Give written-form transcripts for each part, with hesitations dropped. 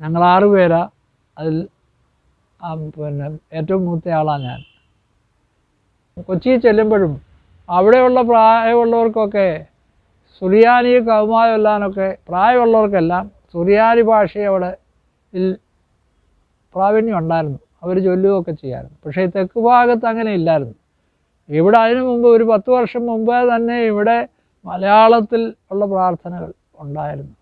ഞങ്ങൾ 6 പേരാ. അതിൽ പിന്നെ ഏറ്റവും മൂത്തയാളാണ് ഞാൻ. കൊച്ചിയിൽ ചെല്ലുമ്പോഴും അവിടെയുള്ള പ്രായമുള്ളവർക്കൊക്കെ സുറിയാനി കൗമാരം ചൊല്ലാനൊക്കെ പ്രായമുള്ളവർക്കെല്ലാം സുറിയാനി ഭാഷയെ അവിടെ പ്രാവീണ്യം ഉണ്ടായിരുന്നു. അവർ ചൊല്ലുകയൊക്കെ ചെയ്യാമായിരുന്നു. പക്ഷേ തെക്ക് ഭാഗത്ത് അങ്ങനെ ഇല്ലായിരുന്നു. ഇവിടെ അതിനു മുമ്പ് ഒരു 10 വർഷം മുമ്പേ തന്നെ ഇവിടെ മലയാളത്തിൽ ഉള്ള പ്രാർത്ഥനകൾ ഉണ്ടായിരുന്നു.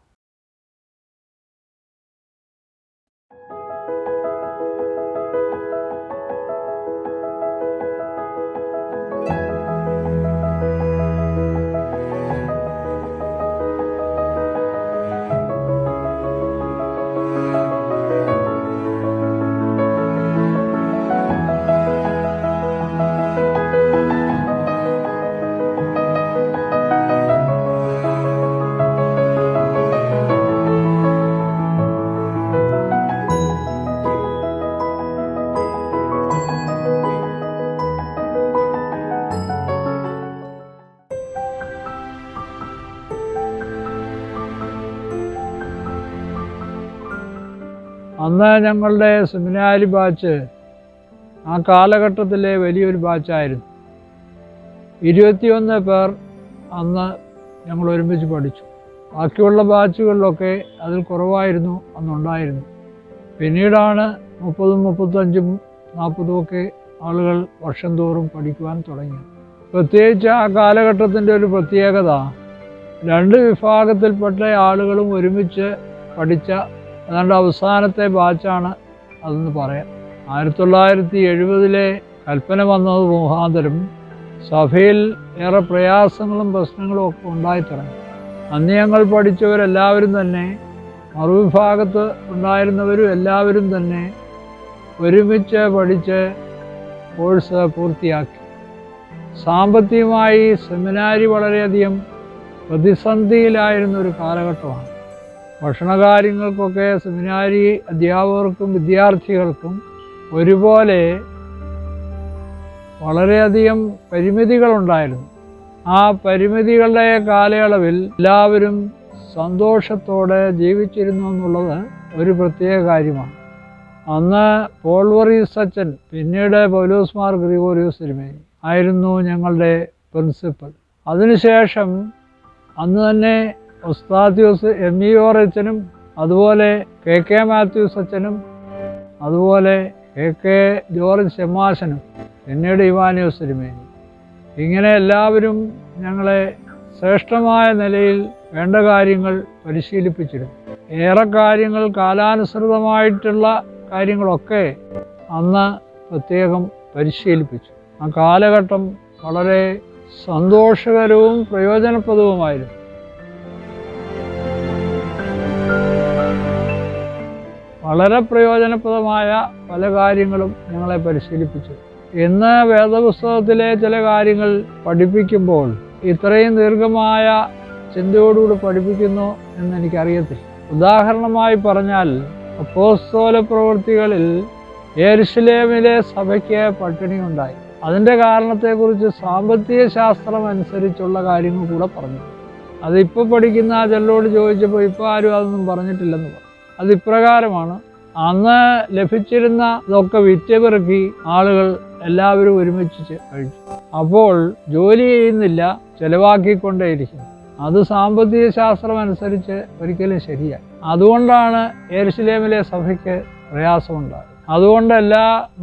അന്ന് ഞങ്ങളുടെ സെമിനാരി ബാച്ച് ആ കാലഘട്ടത്തിലെ വലിയൊരു ബാച്ചായിരുന്നു. 21 പേർ അന്ന് ഞങ്ങൾ ഒരുമിച്ച് പഠിച്ചു. ബാക്കിയുള്ള ബാച്ചുകളിലൊക്കെ അതിൽ കുറവായിരുന്നു അന്നുണ്ടായിരുന്നു. പിന്നീടാണ് 30, 35, 40 ഒക്കെ ആളുകൾ വർഷം തോറും പഠിക്കുവാൻ തുടങ്ങി. പ്രത്യേകിച്ച് ആ കാലഘട്ടത്തിൻ്റെ ഒരു പ്രത്യേകത 2 വിഭാഗത്തിൽപ്പെട്ട ആളുകളും ഒരുമിച്ച് പഠിച്ച ഏതാണ്ട് അവസാനത്തെ ബാച്ചാണ് അതെന്ന് പറയാം. 1970 കൽപ്പന വന്നത് മുഖാന്തരം സഭയിൽ ഏറെ പ്രയാസങ്ങളും പ്രശ്നങ്ങളും ഒക്കെ ഉണ്ടായിത്തുടങ്ങി. അന്ന് ഞങ്ങൾ പഠിച്ചവരെല്ലാവരും തന്നെ മറുവിഭാഗത്ത് ഉണ്ടായിരുന്നവരും എല്ലാവരും തന്നെ ഒരുമിച്ച് പഠിച്ച് കോഴ്സ് പൂർത്തിയാക്കി. സാമ്പത്തികമായി സെമിനാരി വളരെയധികം പ്രതിസന്ധിയിലായിരുന്ന ഒരു കാലഘട്ടമാണ്. ഭക്ഷണകാര്യങ്ങൾക്കൊക്കെ സെമിനാരി അധ്യാപകർക്കും വിദ്യാർത്ഥികൾക്കും ഒരുപോലെ വളരെയധികം പരിമിതികളുണ്ടായിരുന്നു. ആ പരിമിതികളുടെ കാലയളവിൽ എല്ലാവരും സന്തോഷത്തോടെ ജീവിച്ചിരുന്നു എന്നുള്ളത് ഒരു പ്രത്യേക കാര്യമാണ്. അന്ന് പോൾ വർഗീസ് അച്ഛൻ, പിന്നീട് പൗലോസ് മാർ ഗ്രിഗോറിയോസ് തിരുമേനി ആയിരുന്നു ഞങ്ങളുടെ പ്രിൻസിപ്പൽ. അതിനുശേഷം അന്ന് തന്നെ ഒസ്താത്യോസ് എം.ഇ.ഓർ അച്ഛനും അതുപോലെ കെ മാത്യൂസ് അച്ഛനും അതുപോലെ കെ ജോർജ് ഷെമാശനും പിന്നീട് ഇവാനിയോസ് തിരുമേനി, ഇങ്ങനെ എല്ലാവരും ഞങ്ങളെ ശ്രേഷ്ഠമായ നിലയിൽ വേണ്ട കാര്യങ്ങൾ പരിശീലിപ്പിച്ചിരുന്നു. ഏറെ കാര്യങ്ങൾ കാലാനുസൃതമായിട്ടുള്ള കാര്യങ്ങളൊക്കെ അന്ന് പ്രത്യേകം പരിശീലിപ്പിച്ചു. ആ കാലഘട്ടം വളരെ സന്തോഷകരവും പ്രയോജനപ്രദവുമായിരുന്നു. വളരെ പ്രയോജനപ്രദമായ പല കാര്യങ്ങളും ഞങ്ങളെ പരിശീലിപ്പിച്ചു. ഇന്ന് വേദപുസ്തകത്തിലെ ചില കാര്യങ്ങൾ പഠിപ്പിക്കുമ്പോൾ ഇത്രയും ദീർഘമായ ചിന്തയോടുകൂടി പഠിപ്പിക്കുന്നു എന്നെനിക്കറിയത്തില്ല. ഉദാഹരണമായി പറഞ്ഞാൽ അപ്പോസ്തല പ്രവൃത്തികളിൽ യെരുശലേമിലെ സഭയ്ക്ക് പട്ടിണിയുണ്ടായി. അതിൻ്റെ കാരണത്തെക്കുറിച്ച് സാമ്പത്തിക ശാസ്ത്രം അനുസരിച്ചുള്ള കാര്യങ്ങൾ കൂടെ പറഞ്ഞു. അതിപ്പോൾ പഠിക്കുന്ന ചിലരോട് ചോദിച്ചപ്പോൾ ഇപ്പോൾ ആരും അതൊന്നും പറഞ്ഞിട്ടില്ലെന്ന് പറഞ്ഞു. അതിപ്രകാരമാണ്. അന്ന് ലഭിച്ചിരുന്ന ഇതൊക്കെ വിറ്റുപെറുക്കി ആളുകൾ എല്ലാവരും ഒരുമിച്ച് കഴിച്ചു. അപ്പോൾ ജോലി ചെയ്യുന്നില്ല, ചെലവാക്കിക്കൊണ്ടേയിരിക്കുന്നു. അത് സാമ്പത്തിക ശാസ്ത്രം അനുസരിച്ച് ഒരിക്കലും ശരിയായി. അതുകൊണ്ടാണ് യെരുശലേമിലെ സഭയ്ക്ക് പ്രയാസമുണ്ടായത്. അതുകൊണ്ടല്ല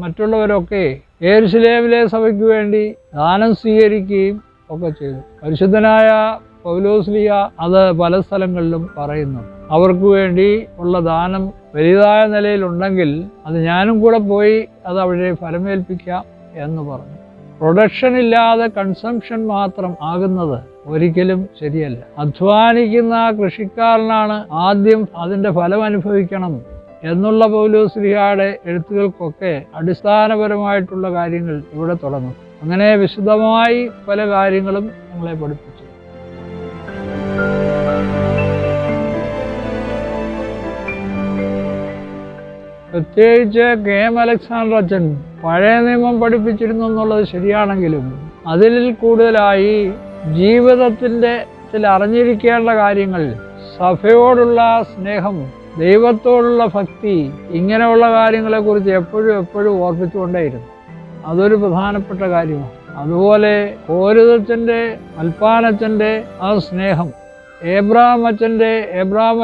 മറ്റുള്ളവരൊക്കെ യെരുശലേമിലെ സഭയ്ക്ക് വേണ്ടി ദാനം സ്വീകരിക്കുകയും ഒക്കെ ചെയ്തു. പരിശുദ്ധനായ പൗലോസ്ലീഹ അത് പല സ്ഥലങ്ങളിലും പറയുന്നു. അവർക്ക് വേണ്ടി ഉള്ള ദാനം വലുതായ നിലയിലുണ്ടെങ്കിൽ അത് ഞാനും കൂടെ പോയി അത് അവിടെ ഫലമേൽപ്പിക്കാം എന്ന് പറഞ്ഞു. പ്രൊഡക്ഷൻ ഇല്ലാതെ കൺസംഷൻ മാത്രം ആകുന്നത് ഒരിക്കലും ശരിയല്ല. അധ്വാനിക്കുന്ന കൃഷിക്കാരനാണ് ആദ്യം അതിൻ്റെ ഫലം അനുഭവിക്കണം എന്നുള്ള പൗലോസ്ലീഹയുടെ എഴുത്തുകൾക്കൊക്കെ അടിസ്ഥാനപരമായിട്ടുള്ള കാര്യങ്ങൾ ഇവിടെ തുടങ്ങും. അങ്ങനെ വിശദമായി പല കാര്യങ്ങളും ഞങ്ങളെ പഠിപ്പിച്ചു. പ്രത്യേകിച്ച് കെ.എം. അലക്സാണ്ടർ അച്ഛൻ പഴയ നിയമം പഠിപ്പിച്ചിരുന്നു എന്നുള്ളത് ശരിയാണെങ്കിലും അതിൽ കൂടുതലായി ജീവിതത്തിൽ അറിഞ്ഞിരിക്കേണ്ട കാര്യങ്ങൾ, സഭയോടുള്ള സ്നേഹം, ദൈവത്തോടുള്ള ഭക്തി, ഇങ്ങനെയുള്ള കാര്യങ്ങളെക്കുറിച്ച് എപ്പോഴും ഓർപ്പിച്ചുകൊണ്ടേയിരുന്നു. അതൊരു പ്രധാനപ്പെട്ട കാര്യമാണ്. അതുപോലെ കോരുതച്ഛൻ്റെ, മൽപ്പാനച്ഛൻ്റെ ആ സ്നേഹം, ഏബ്രഹാം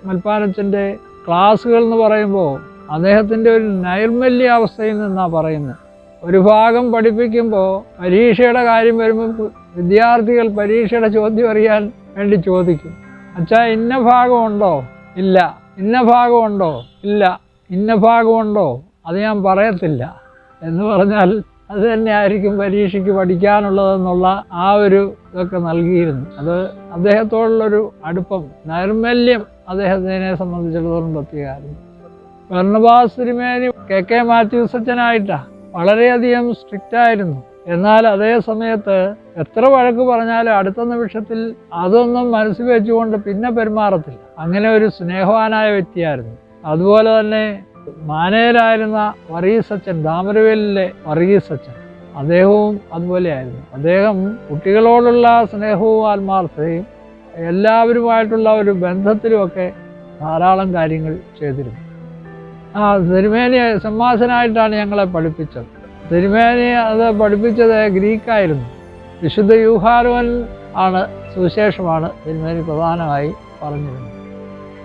മൽപ്പാനച്ഛൻ്റെ ക്ലാസ്സുകൾ എന്ന് പറയുമ്പോൾ അദ്ദേഹത്തിൻ്റെ ഒരു നൈർമല്യാവസ്ഥയിൽ നിന്നാണ് പറയുന്നത്. ഒരു ഭാഗം പഠിപ്പിക്കുമ്പോൾ പരീക്ഷയുടെ കാര്യം വരുമ്പോൾ വിദ്യാർത്ഥികൾ പരീക്ഷയുടെ ചോദ്യം അറിയാൻ വേണ്ടി ചോദിക്കും, അച്ഛാ ഇന്ന ഭാഗമുണ്ടോ? ഇല്ല. ഇന്ന ഭാഗമുണ്ടോ? ഇല്ല. ഇന്ന ഭാഗമുണ്ടോ? അത് ഞാൻ പറയത്തില്ല എന്ന് പറഞ്ഞാൽ അത് തന്നെ ആയിരിക്കും പരീക്ഷയ്ക്ക് പഠിക്കാനുള്ളതെന്നുള്ള ആ ഒരു ഇതൊക്കെ നൽകിയിരുന്നു. അത് അദ്ദേഹത്തോടുള്ളൊരു അടുപ്പം, നൈർമല്യം അദ്ദേഹത്തിനെ സംബന്ധിച്ചിടത്തോളം പ്രത്യേകമായിരുന്നു. ബർണബാസ് തിരുമേനി KK മാത്യൂസ് അച്ഛനായിട്ടാണ് വളരെയധികം സ്ട്രിക്റ്റ് ആയിരുന്നു. എന്നാൽ അതേ സമയത്ത് എത്ര വഴക്ക് പറഞ്ഞാലും അടുത്ത നിമിഷത്തിൽ അതൊന്നും മനസ്സിൽ വെച്ചുകൊണ്ട് പിന്നെ പെരുമാറത്തില്ല. അങ്ങനെ ഒരു സ്നേഹവാനായ വ്യക്തിയായിരുന്നു. അതുപോലെ തന്നെ മാനേജരായിരുന്ന വർഗീസ് അച്ഛൻ, താമരവേലിലെ വർഗീസ് അച്ഛൻ, അദ്ദേഹവും അതുപോലെയായിരുന്നു. അദ്ദേഹം കുട്ടികളോടുള്ള സ്നേഹവും ആത്മാർത്ഥതയും എല്ലാവരുമായിട്ടുള്ള ഒരു ബന്ധത്തിലുമൊക്കെ ധാരാളം കാര്യങ്ങൾ ചെയ്തിരുന്നു. തിരുമേനി സമ്മാസനായിട്ടാണ് ഞങ്ങളെ പഠിപ്പിച്ചത്. തിരുമേനി അത് പഠിപ്പിച്ചത് ഗ്രീക്കായിരുന്നു. വിശുദ്ധ യൂഹാരോൻ ആണ്, സുവിശേഷമാണ് തിരുമേനി പ്രധാനമായി പറഞ്ഞിരുന്നത്.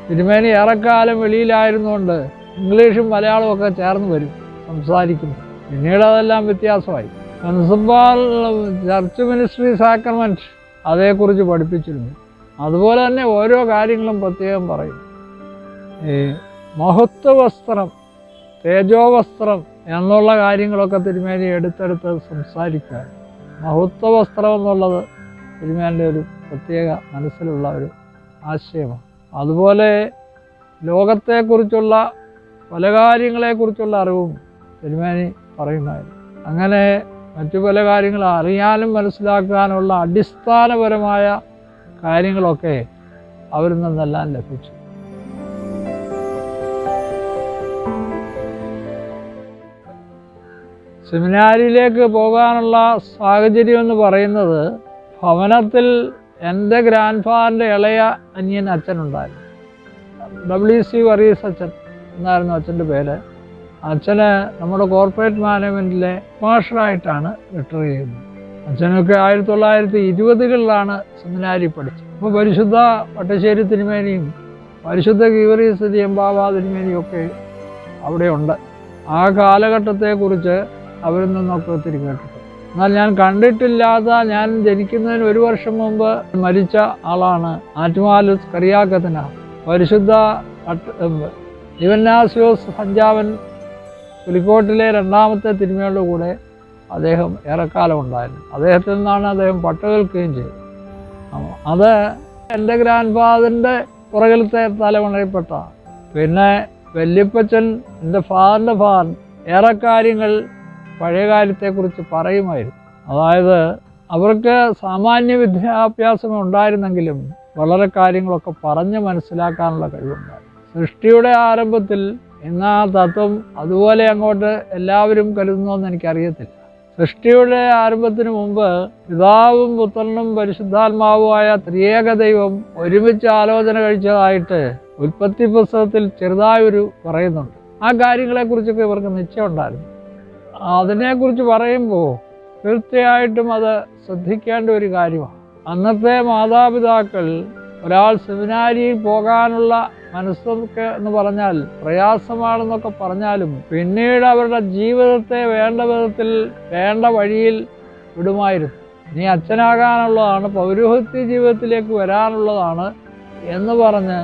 തിരുമേനി ഏറെക്കാലം വെളിയിലായിരുന്നുകൊണ്ട് ഇംഗ്ലീഷും മലയാളവും ഒക്കെ ചേർന്ന് വരും സംസാരിക്കുന്നു. പിന്നീട് അതെല്ലാം വ്യത്യാസമായി. പ്രിൻസിപ്പാൾ ചർച്ച് മിനിസ്ട്രി സാക്രമെൻറ്റ് അതേക്കുറിച്ച് പഠിപ്പിച്ചിരുന്നു. അതുപോലെ തന്നെ ഓരോ കാര്യങ്ങളും പ്രത്യേകം പറയും. ഈ മഹത്വവസ്ത്രം, തേജോവസ്ത്രം എന്നുള്ള കാര്യങ്ങളൊക്കെ തിരുമേനി എടുത്തെടുത്ത് സംസാരിക്കുക. മഹത്വവസ്ത്രം എന്നുള്ളത് തിരുമേനിയുടെ ഒരു പ്രത്യേക മനസ്സിലുള്ള ഒരു ആശയമാണ്. അതുപോലെ ലോകത്തെക്കുറിച്ചുള്ള പല കാര്യങ്ങളെക്കുറിച്ചുള്ള അറിവും തിരുമേനി പറയുമായിരുന്നു. അങ്ങനെ മറ്റു പല കാര്യങ്ങൾ അറിയാനും മനസ്സിലാക്കാനുള്ള അടിസ്ഥാനപരമായ കാര്യങ്ങളൊക്കെ അവരിൽ നിന്നെല്ലാം ലഭിച്ചു. സെമിനാരിയിലേക്ക് പോകാനുള്ള സാഹചര്യം എന്ന് പറയുന്നത്, ഭവനത്തിൽ എൻ്റെ ഗ്രാൻഡ് ഫാദറിൻ്റെ ഇളയ അനിയൻ അച്ഛനുണ്ടായിരുന്നു. WC വർഗീസ് അച്ഛൻ എന്നായിരുന്നു അച്ഛൻ്റെ പേര്. അച്ഛന് നമ്മുടെ കോർപ്പറേറ്റ് മാനേജ്മെൻറ്റിലെ മാസ്റ്ററായിട്ടാണ് റിട്ടയർ ചെയ്യുന്നത്. അച്ഛനൊക്കെ 1920കളിലാണ് സെമിനാരി പഠിച്ചത്. അപ്പോൾ പരിശുദ്ധ വട്ടശ്ശേരി തിരുമേനിയും പരിശുദ്ധ ഗീവർഗീസ് എംബാവ തിരുമേനിയും ഒക്കെ അവിടെയുണ്ട്. ആ കാലഘട്ടത്തെക്കുറിച്ച് അവരിൽ നിന്നൊക്കെ ഒത്തിരി കേട്ടിട്ടുണ്ട്. എന്നാൽ ഞാൻ കണ്ടിട്ടില്ലാത്ത, ഞാൻ ജനിക്കുന്നതിന് 1 വർഷം മുമ്പ് മരിച്ച ആളാണ് ആറ്റുമാലൂസ് കറിയാക്കത്തിന പരിശുദ്ധ ദിവന്നാസ്യോസ് പഞ്ചാബൻ പുലിക്കോട്ടിലെ 2ാമത്തെ തിരുമേനിയുടെ കൂടെ അദ്ദേഹം ഏറെക്കാലം ഉണ്ടായിരുന്നു. അദ്ദേഹത്തിൽ നിന്നാണ് അദ്ദേഹം പട്ടുകേൽക്കുകയും ചെയ്തത്. അത് എൻ്റെ ഗ്രാൻഡ് ഫാദറിൻ്റെ പുറകിലത്തെ തലമുറയിൽപ്പെട്ട. പിന്നെ വല്യപ്പച്ചൻ, എൻ്റെ ഫാദറിൻ്റെ ഫാദർ ഏറെ കാര്യങ്ങൾ പഴയ കാര്യത്തെക്കുറിച്ച് പറയുമായിരുന്നു. അതായത് അവർക്ക് സാമാന്യ വിദ്യാഭ്യാസം ഉണ്ടായിരുന്നെങ്കിലും വളരെ കാര്യങ്ങളൊക്കെ പറഞ്ഞ് മനസ്സിലാക്കാനുള്ള കഴിവുണ്ടായിരുന്നു. സൃഷ്ടിയുടെ ആരംഭത്തിൽ എന്ന തത്വം അതുപോലെ അങ്ങോട്ട് എല്ലാവരും കരുതുന്നുവെന്ന് എനിക്കറിയത്തില്ല. സൃഷ്ടിയുടെ ആരംഭത്തിന് മുമ്പ് പിതാവും പുത്രനും പരിശുദ്ധാത്മാവുമായ ത്രിയേക ദൈവം ഒരുമിച്ച് ആലോചന കഴിച്ചതായിട്ട് ഉൽപ്പത്തി പുസ്തകത്തിൽ ചെറുതായൊരു പറയുന്നുണ്ട്. ആ കാര്യങ്ങളെക്കുറിച്ചൊക്കെ ഇവർക്ക് നിശ്ചയമുണ്ടായിരുന്നു. അതിനെക്കുറിച്ച് പറയുമ്പോൾ തീർച്ചയായിട്ടും അത് ശ്രദ്ധിക്കേണ്ട ഒരു കാര്യമാണ്. അന്നത്തെ മാതാപിതാക്കൾ ഒരാൾ സെമിനാരിയിൽ പോകാനുള്ള മനസ്സൊക്കെ എന്ന് പറഞ്ഞാൽ പ്രയാസമാണെന്നൊക്കെ പറഞ്ഞാലും പിന്നീട് അവരുടെ ജീവിതത്തെ വേണ്ട വിധത്തിൽ വേണ്ട വഴിയിൽ വിടുമായിരുന്നു. നീ അച്ഛനാകാനുള്ളതാണ്, പൗരോഹിത്യ ജീവിതത്തിലേക്ക് വരാനുള്ളതാണ് എന്ന് പറഞ്ഞ്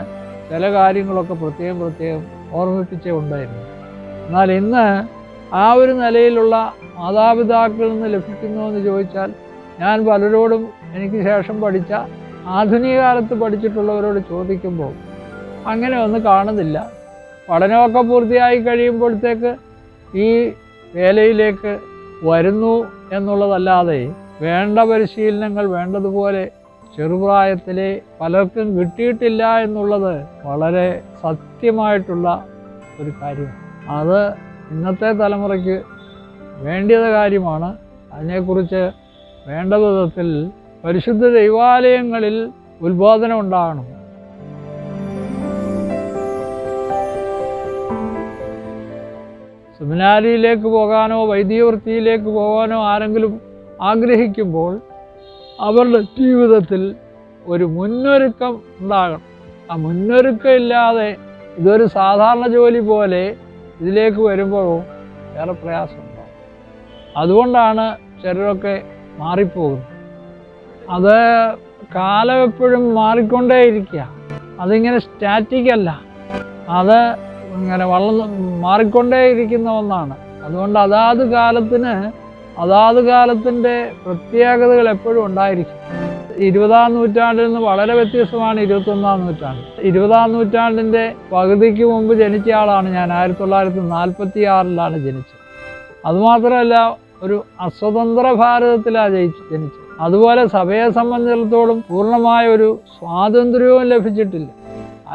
ചില കാര്യങ്ങളൊക്കെ പ്രത്യേകം ഓർമ്മിപ്പിച്ചേ ഉണ്ടായിരുന്നു. എന്നാൽ ഇന്ന് ആ ഒരു നിലയിലുള്ള മാതാപിതാക്കളിൽ നിന്ന് ലഭിക്കുന്നുവെന്ന് ചോദിച്ചാൽ ഞാൻ പലരോടും എനിക്ക് ശേഷം പഠിച്ച ആധുനിക കാലത്ത് പഠിച്ചിട്ടുള്ളവരോട് ചോദിക്കുമ്പോൾ അങ്ങനെ ഒന്നും കാണുന്നില്ല. പഠനമൊക്കെ പൂർത്തിയായി കഴിയുമ്പോഴത്തേക്ക് ഈ വേലയിലേക്ക് വരുന്നു എന്നുള്ളതല്ലാതെ വേണ്ട പരിശീലനങ്ങൾ വേണ്ടതുപോലെ ചെറുപ്രായത്തിലെ പലർക്കും കിട്ടിയിട്ടില്ല എന്നുള്ളത് വളരെ സത്യമായിട്ടുള്ള ഒരു കാര്യമാണ്. അത് ഇന്നത്തെ തലമുറയ്ക്ക് വേണ്ടിയ കാര്യമാണ്. അതിനെക്കുറിച്ച് വേണ്ട വിധത്തിൽ പരിശുദ്ധ ദൈവാലയങ്ങളിൽ ഉത്ബോധനം ഉണ്ടാകണം. സെമിനാരിയിലേക്ക് പോകാനോ വൈദികവൃത്തിയിലേക്ക് പോകാനോ ആരെങ്കിലും ആഗ്രഹിക്കുമ്പോൾ അവരുടെ ജീവിതത്തിൽ ഒരു മുന്നൊരുക്കം ഉണ്ടാകണം. ആ മുന്നൊരുക്കം ഇല്ലാതെ ഇതൊരു സാധാരണ ജോലി പോലെ ഇതിലേക്ക് വരുമ്പോൾ വേറെ പ്രയാസമുണ്ടാകും. അതുകൊണ്ടാണ് ചിലരൊക്കെ മാറിപ്പോകുന്നത്. അത് കാലം എപ്പോഴും മാറിക്കൊണ്ടേയിരിക്കുക. അതിങ്ങനെ സ്റ്റാറ്റിക് അല്ല, അത് ഇങ്ങനെ മാറിക്കൊണ്ടേയിരിക്കുന്ന ഒന്നാണ്. അതുകൊണ്ട് അതാത് കാലത്തിൻ്റെ പ്രത്യേകതകൾ എപ്പോഴും ഉണ്ടായിരിക്കും. 20-ാം നൂറ്റാണ്ടിൽ നിന്ന് വളരെ വ്യത്യസ്തമാണ് 21-ാം നൂറ്റാണ്ട്. 20-ാം നൂറ്റാണ്ടിൻ്റെ പകുതിക്ക് മുമ്പ് ജനിച്ച ആളാണ് ഞാൻ. 1946 ജനിച്ചത്. അതുമാത്രമല്ല, ഒരു അസ്വതന്ത്ര ഭാരതത്തിലാണ് ജനിച്ചത്. അതുപോലെ സഭയെ സംബന്ധിച്ചിടത്തോളം പൂർണ്ണമായ ഒരു സ്വാതന്ത്ര്യവും ലഭിച്ചിട്ടില്ല.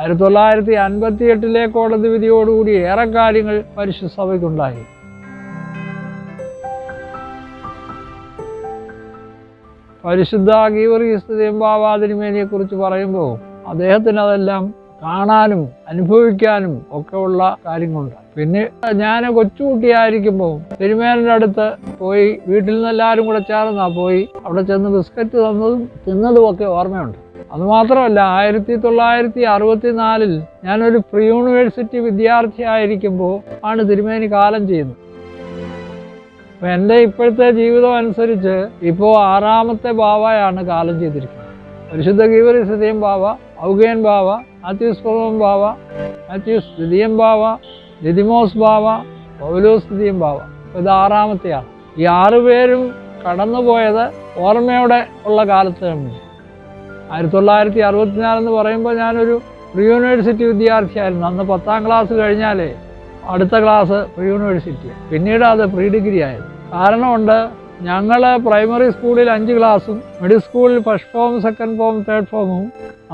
1958 കോടതി വിധിയോടുകൂടി ഏറെ കാര്യങ്ങൾ പരിശുദ്ധ സഭയ്ക്കുണ്ടായി. പരിശുദ്ധ ഗീവർഗീസ് തിരുമേനിയെ തിരുമേനിയെക്കുറിച്ച് പറയുമ്പോൾ അദ്ദേഹത്തിന് അതെല്ലാം കാണാനും അനുഭവിക്കാനും ഒക്കെ ഉള്ള കാര്യങ്ങളുണ്ട്. പിന്നെ ഞാൻ കൊച്ചുകുട്ടിയായിരിക്കുമ്പോൾ തിരുമേനിൻ്റെ അടുത്ത് പോയി, വീട്ടിൽ നിന്ന് എല്ലാവരും കൂടെ ചേർന്നാണ് പോയി അവിടെ ചെന്ന് ബിസ്ക്കറ്റ് തിന്നതും ഒക്കെ ഓർമ്മയുണ്ട്. അതുമാത്രമല്ല, 1964 ഞാനൊരു പ്രീ യൂണിവേഴ്സിറ്റി വിദ്യാർത്ഥിയായിരിക്കുമ്പോൾ ആണ് തിരുമേനി കാലം ചെയ്യുന്നത്. അപ്പം എൻ്റെ ഇപ്പോഴത്തെ ജീവിതം അനുസരിച്ച് ഇപ്പോൾ 6ാമത്തെ ബാവയാണ് കാലം ചെയ്തിരിക്കുന്നത്. പരിശുദ്ധ ഗീവർഗീസ് തൃതീയൻ ബാവ, ഔഗേൻ ബാവ, മാത്യൂസ് പ്രഥമൻ ബാവ, മാത്യൂസ് ദ്വിതീയൻ ബാവ, ദിദിമോസ് ബാവ, പൗലോസ് തൃതീയൻ ബാവ. ഇത് 6ാമത്തെയാണ്. ഈ 6 പേരും കടന്നുപോയത് ഓർമ്മയോടെ ഉള്ള കാലത്ത് തന്നെ. 1964 എന്ന് പറയുമ്പോൾ ഞാനൊരു പ്രീ യൂണിവേഴ്സിറ്റി വിദ്യാർത്ഥിയായിരുന്നു. അന്ന് 10ാം ക്ലാസ് കഴിഞ്ഞാലേ അടുത്ത ക്ലാസ് പ്രീ യൂണിവേഴ്സിറ്റി, പിന്നീട് അത് പ്രീ ഡിഗ്രി ആയത്. കാരണമുണ്ട്, ഞങ്ങൾ പ്രൈമറി സ്കൂളിൽ 5 ക്ലാസ്സും മിഡിൽ സ്കൂളിൽ first form, second form, third ഫോമും,